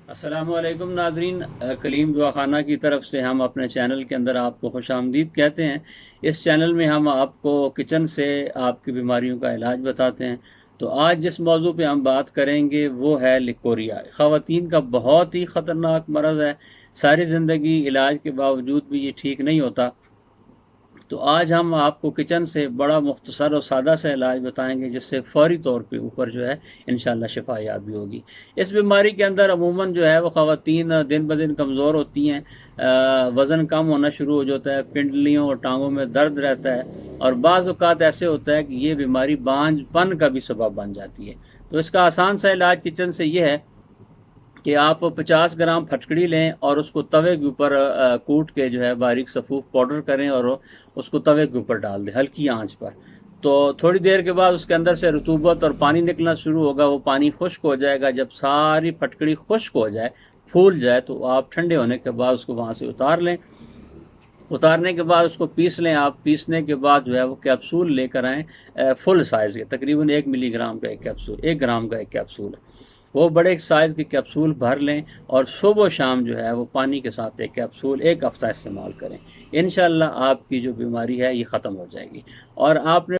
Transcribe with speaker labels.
Speaker 1: अस्सलामुअलैकुम नाजरीन, कलीम दुआखाना की तरफ से हम अपने चैनल के अंदर आपको खुशामदीद कहते हैं। इस चैनल में हम आपको किचन से आपकी बीमारियों का इलाज बताते हैं। तो आज जिस मौजू पे हम बात करेंगे वो है लिकोरिया। ख़वातीन का बहुत ही ख़तरनाक मरज़ है। सारी ज़िंदगी इलाज के बावजूद भी ये ठीक नहीं होता। तो आज हम आपको किचन से बड़ा मुख्तसर और सादा सा इलाज बताएंगे जिससे फौरी तौर पे ऊपर जो है इंशाल्लाह शिफा याबी होगी। इस बीमारी के अंदर अमूमन जो है वो ख़वातीन दिन ब दिन कमज़ोर होती हैं, वज़न कम होना शुरू हो जाता है, पिंडलियों और टांगों में दर्द रहता है और बाज़ औक़ात ऐसे होता है कि ये बीमारी बांझपन का भी सबब बन जाती है। तो इसका आसान सा इलाज किचन से ये है कि आप 50 ग्राम फटकड़ी लें और उसको तवे के ऊपर कूट के जो है बारीक सफ़ूफ पाउडर करें और उसको तवे के ऊपर डाल दें हल्की आंच पर। तो थोड़ी देर के बाद उसके अंदर से रतूबत और पानी निकलना शुरू होगा, वो पानी खुश्क हो जाएगा। जब सारी फटकड़ी खुश्क हो जाए, फूल जाए, तो आप ठंडे होने के बाद उसको वहाँ से उतार लें। उतारने के बाद उसको पीस लें। आप पीसने के बाद जो है वो कैप्सूल लेकर आएँ, फुल साइज़ के, तकरीबन 1 मिलीग्राम का एक कैप्सूल, 1 ग्राम का एक कैप्सूल है। वो बड़े साइज़ के कैप्सूल भर लें और सुबह शाम जो है वो पानी के साथ एक कैप्सूल 1 हफ़्ता इस्तेमाल करें। इंशाअल्लाह आपकी जो बीमारी है ये ख़त्म हो जाएगी। और आपने